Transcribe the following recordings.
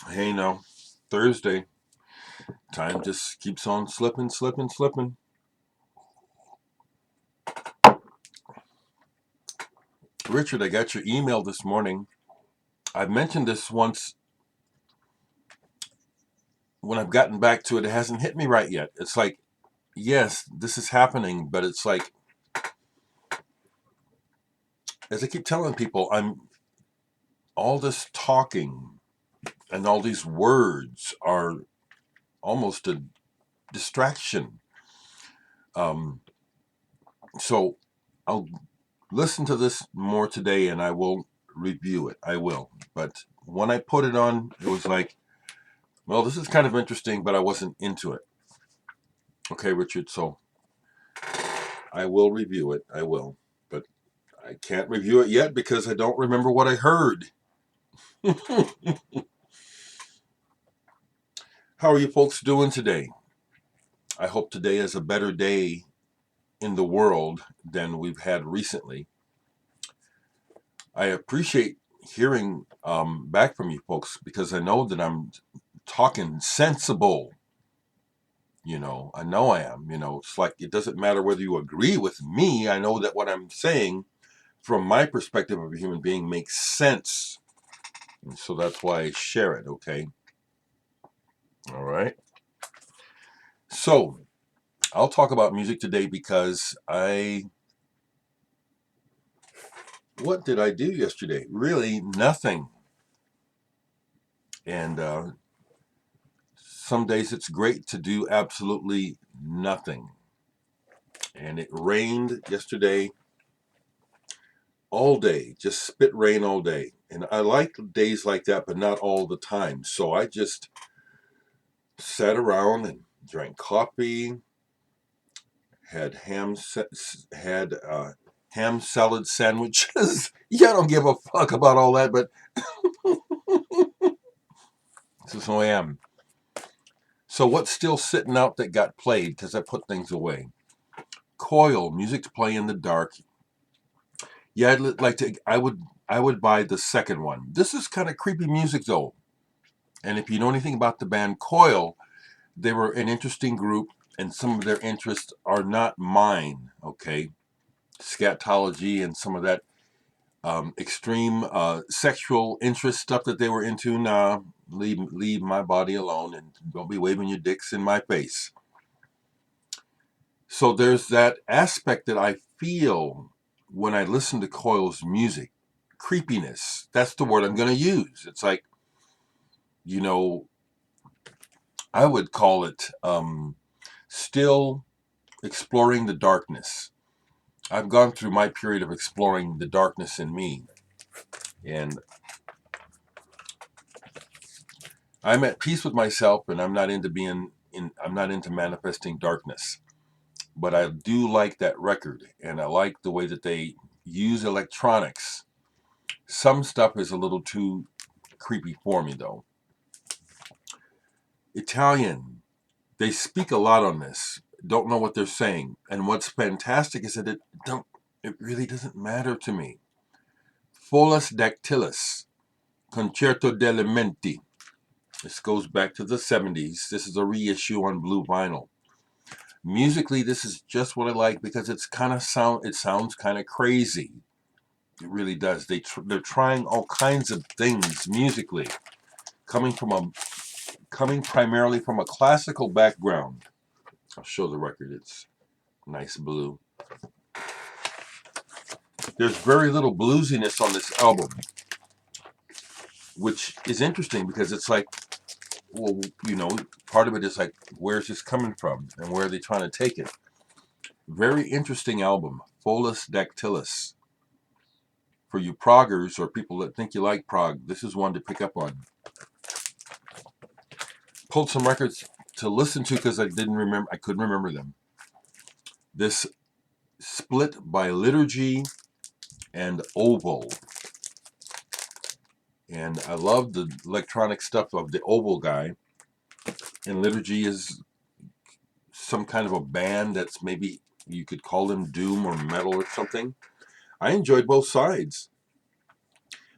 Hey, now, Thursday. Time just keeps on slipping, slipping, slipping. Richard, I got your email this morning. I've mentioned this once. When I've gotten back to it, it hasn't hit me right yet. It's like, yes, this is happening, but it's like, as I keep telling people, I'm all this talking and all these words are almost a distraction. Um, so I'll listen to this more today and I will review it. I will. But when I put it on, it was like, well, this is kind of interesting, but I wasn't into it. Okay, Richard, so I will review it. I will. But I can't review it yet because I don't remember what I heard. How are you folks doing today? I hope today is a better day in the world than we've had recently. I appreciate hearing back from you folks because I know that I'm talking sensible. I know I am. It's like it doesn't matter whether you agree with me. I know that what I'm saying from my perspective of a human being makes sense. And so that's why I share it, okay? All right. So I'll talk about music today because what did I do yesterday? Really nothing. And some days it's great to do absolutely nothing. And it rained yesterday all day, just spit rain all day. And I like days like that, but not all the time. So I just sat around and drank coffee, had ham salad sandwiches. Yeah, I don't give a fuck about all that, but this is who I am. So what's still sitting out that got played because I put things away? Coil, music to play in the dark. Yeah, I'd like to. I would buy the second one. This is kind of creepy music though. And if you know anything about the band Coil, they were an interesting group, and some of their interests are not mine. Okay, scatology and some of that extreme sexual interest stuff that they were into. Nah, leave my body alone, and don't be waving your dicks in my face. So there's that aspect that I feel when I listen to Coil's music. Creepiness. That's the word I'm going to use. It's like, you know, I would call it still exploring the darkness. I've gone through my period of exploring the darkness in me, and I'm at peace with myself, and I'm not into I'm not into manifesting darkness. But I do like that record, and I like the way that they use electronics. Some stuff is a little too creepy for me, though. Italian, they speak a lot on this. Don't know what they're saying, and what's fantastic is that it really doesn't matter to me. Pholas Dactylus, Concerto Delle Menti. This goes back to the 70s. This is a reissue on blue vinyl. Musically, this is just what I like because it sounds kind of crazy. It really does. They're trying all kinds of things musically, coming from a coming primarily from a classical background. I'll show the record. It's nice blue. There's very little bluesiness on this album, which is interesting because it's like, well, part of it is like, where's this coming from and where are they trying to take it? Very interesting album, Pholas Dactylus. For you proggers or people that think you like prog, this is one to pick up on. Pulled some records to listen to because I couldn't remember them. This split by Liturgy and Opal. And I love the electronic stuff of the Opal guy. And Liturgy is some kind of a band that's maybe you could call them doom or metal or something. I enjoyed both sides.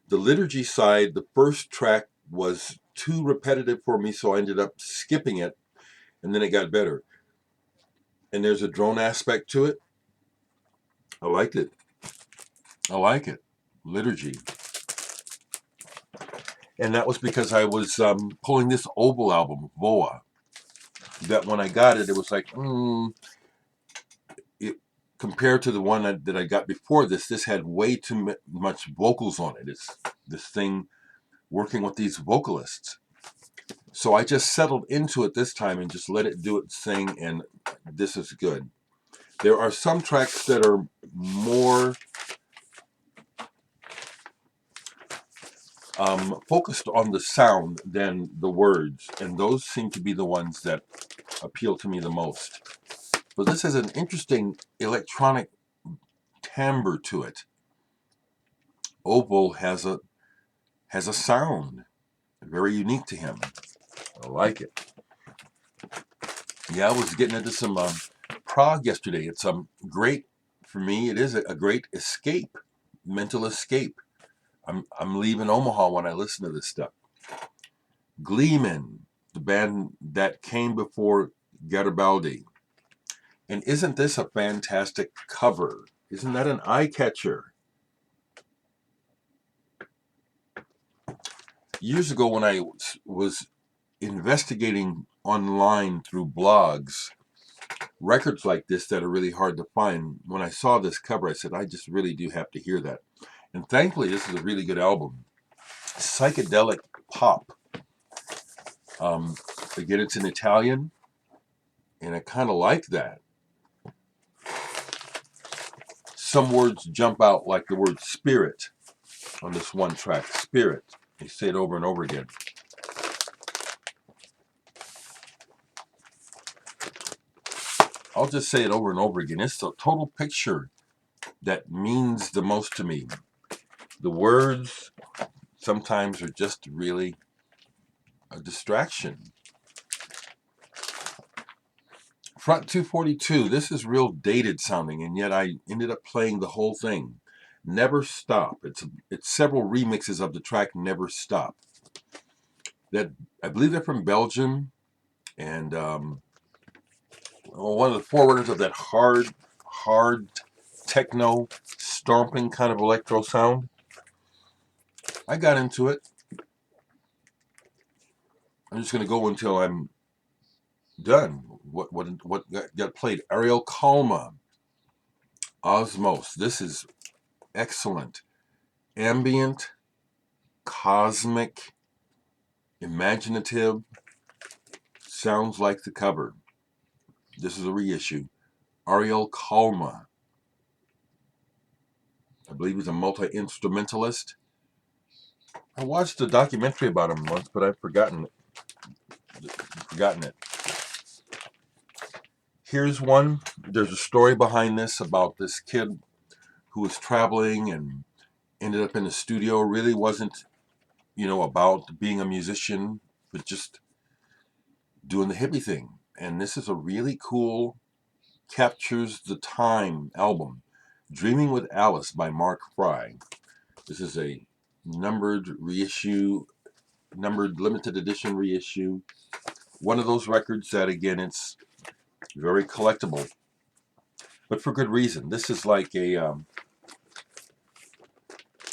The Liturgy side, the first track was too repetitive for me, so I ended up skipping it, and then it got better. And there's a drone aspect to it. I liked it. I like it. Liturgy. And that was because I was pulling this Opal album, Voa, that when I got it, it was like, it, compared to the one that I got before this had way too much vocals on it. It's this thing working with these vocalists. So I just settled into it this time and just let it do its thing, and this is good. There are some tracks that are more focused on the sound than the words, and those seem to be the ones that appeal to me the most. But this has an interesting electronic timbre to it. Opal has a sound very unique to him. I like it. Yeah, I was getting into some Prague yesterday. It's great for me. It is a great escape, mental escape. I'm leaving Omaha when I listen to this stuff. Gleemen, the band that came before Garibaldi. And isn't this a fantastic cover? Isn't that an eye catcher? Years ago, when I was investigating online through blogs, records like this that are really hard to find, when I saw this cover, I said, I just really do have to hear that. And thankfully, this is a really good album. Psychedelic pop. Again, it's in Italian, and I kind of like that. Some words jump out, like the word spirit on this one track. Spirit. They say it over and over again. I'll just say it over and over again. It's the total picture that means the most to me. The words sometimes are just really a distraction. Front 242, this is real dated sounding, and yet I ended up playing the whole thing. Never Stop. It's several remixes of the track Never Stop. That, I believe they're from Belgium, and one of the forerunners of that hard techno stomping kind of electro sound. I got into it. I'm just going to go until I'm done. What got played? Ariel, Kalma, Osmose. This is excellent. Ambient, cosmic, imaginative. Sounds like the cover. This is a reissue. Ariel Kalma. I believe he's a multi-instrumentalist. I watched a documentary about him once, but I've forgotten it. Here's one. There's a story behind this about this kid who was traveling and ended up in a studio. Really wasn't, about being a musician, but just doing the hippie thing. And this is a really cool, captures the time album. Dreaming with Alice by Mark Fry. This is a numbered limited edition reissue. One of those records that, again, it's very collectible, but for good reason. This is like I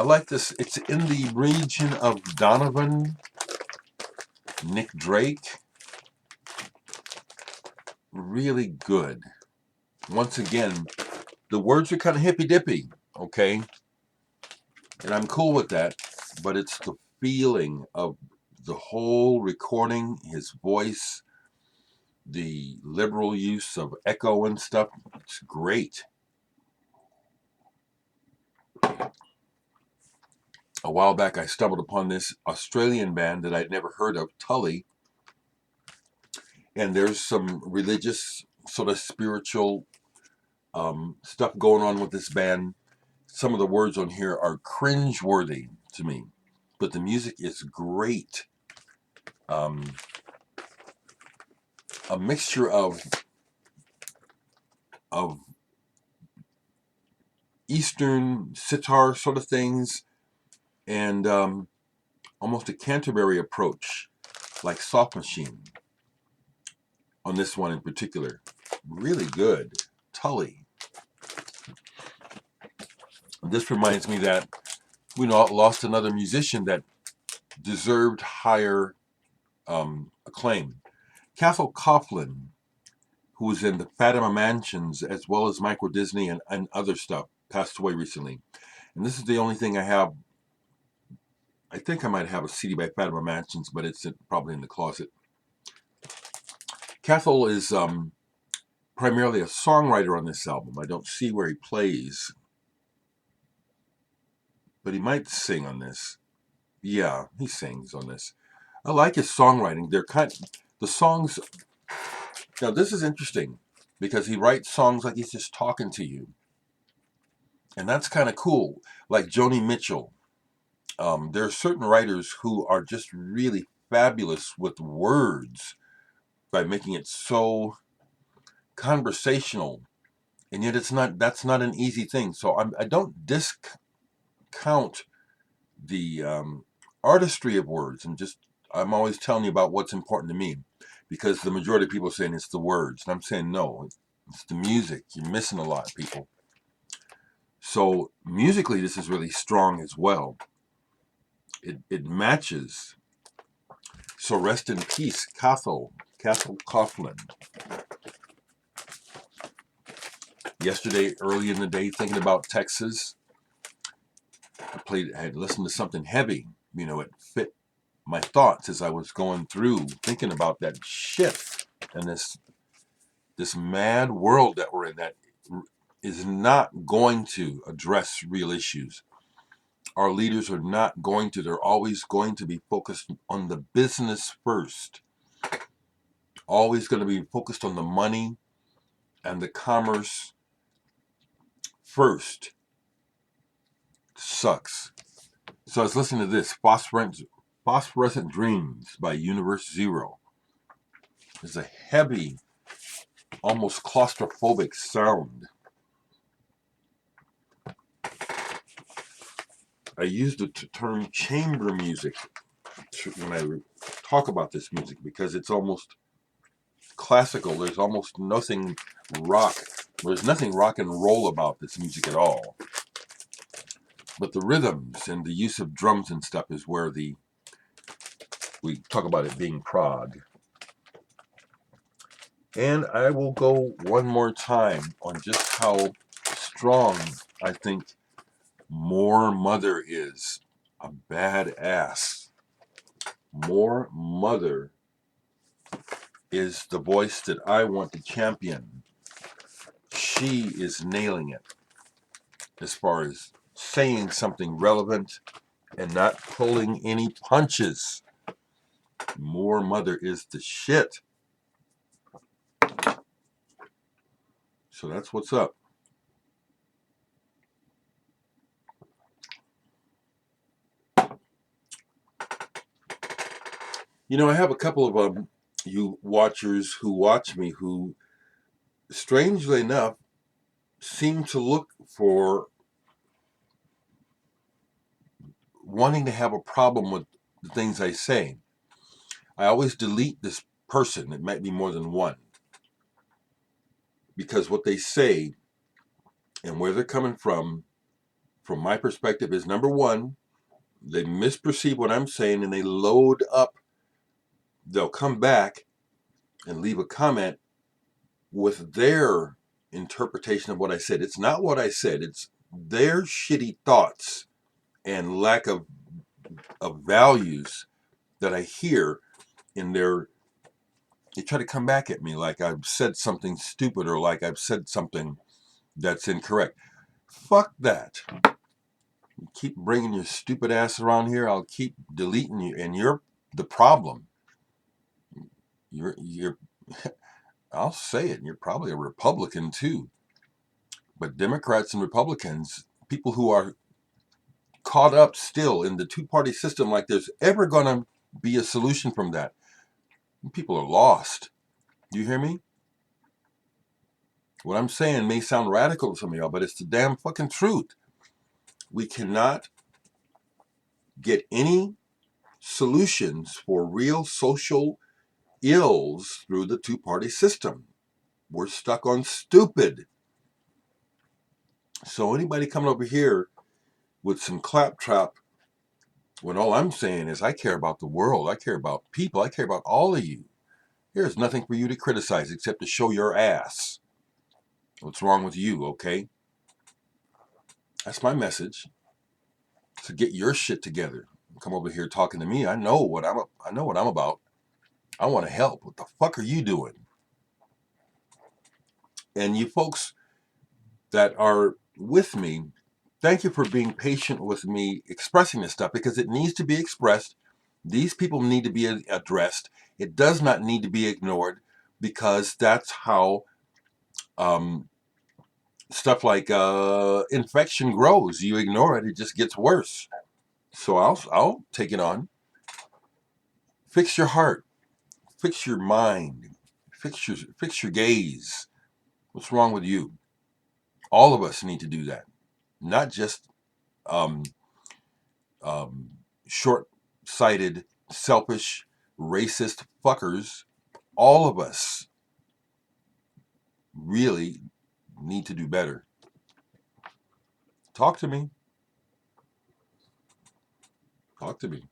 like this. It's in the region of Donovan, Nick Drake. Really good. Once again, the words are kind of hippy-dippy, okay? And I'm cool with that, but it's the feeling of the whole recording, his voice, the liberal use of echo and stuff. It's great. A while back, I stumbled upon this Australian band that I'd never heard of, Tully. And there's some religious, sort of spiritual stuff going on with this band. Some of the words on here are cringe-worthy to me, but the music is great. A mixture of Eastern sitar sort of things and almost a Canterbury approach. like Soft Machine on this one in particular. Really good. Tully. This reminds me that we lost another musician that deserved higher acclaim. Coughlin, who was in the Fatima Mansions as well as Microdisney and other stuff, passed away recently. And this is the only thing I have. I think I might have a CD by Fatima Mansions, but it's probably in the closet. Coughlin is primarily a songwriter on this album. I don't see where he plays, but he might sing on this. Yeah, he sings on this. I like his songwriting. The songs. Now this is interesting because he writes songs like he's just talking to you, and that's kind of cool. Like Joni Mitchell. There are certain writers who are just really fabulous with words by making it so conversational, and yet that's not an easy thing. So I don't discount the artistry of words, and I'm always telling you about what's important to me, because the majority of people are saying it's the words, and I'm saying no, it's the music. You're missing a lot, people. So musically, this is really strong as well. It matches. So rest in peace, Coughlin. Yesterday, early in the day, thinking about Texas, I had listened to something heavy. It fit my thoughts as I was going through, thinking about that shit and this mad world that we're in that is not going to address real issues. Our leaders are not going to. They're always going to be focused on the business first. Always going to be focused on the money and the commerce first. Sucks. So I was listening to this, Phosphorescent Dreams by Universe Zero. It's a heavy, almost claustrophobic sound. I used the term chamber music when I talk about this music because it's almost classical. There's almost nothing rock. There's nothing rock and roll about this music at all. But the rhythms and the use of drums and stuff is where we talk about it being Prague. And I will go one more time on just how strong I think Moor Mother is. A badass. Moor Mother is the voice that I want to champion. She is nailing it as far as saying something relevant and not pulling any punches. Moor Mother is the shit. So that's what's up. I have a couple of you watchers who watch me who, strangely enough, seem to look for wanting to have a problem with the things I say. I always delete this person. It might be more than one. Because what they say and where they're coming from my perspective, is number one, they misperceive what I'm saying and they load up. They'll come back and leave a comment with their interpretation of what I said. It's not what I said. It's their shitty thoughts and lack of values that I hear in their. They try to come back at me like I've said something stupid or like I've said something that's incorrect. Fuck that. You keep bringing your stupid ass around here, I'll keep deleting you, and you're the problem. You're I'll say it, you're probably a Republican too. But Democrats and Republicans, people who are caught up still in the two-party system, like there's ever going to be a solution from that. People are lost. Do you hear me? What I'm saying may sound radical to some of y'all, but it's the damn fucking truth. We cannot get any solutions for real social ills through the two-party system. We're stuck on stupid. So anybody coming over here with some claptrap, when all I'm saying is I care about the world, I care about people, I care about all of you. There's nothing for you to criticize except to show your ass. What's wrong with you, okay? That's my message. So get your shit together. Come over here talking to me. I know what I'm about. I want to help. What the fuck are you doing? And you folks that are with me, thank you for being patient with me expressing this stuff because it needs to be expressed. These people need to be addressed. It does not need to be ignored because that's how stuff like infection grows. You ignore it, it just gets worse. So I'll take it on. Fix your heart. Fix your mind. Fix your gaze. What's wrong with you? All of us need to do that. Not just um, um, short-sighted, selfish, racist fuckers. All of us really need to do better. Talk to me. Talk to me.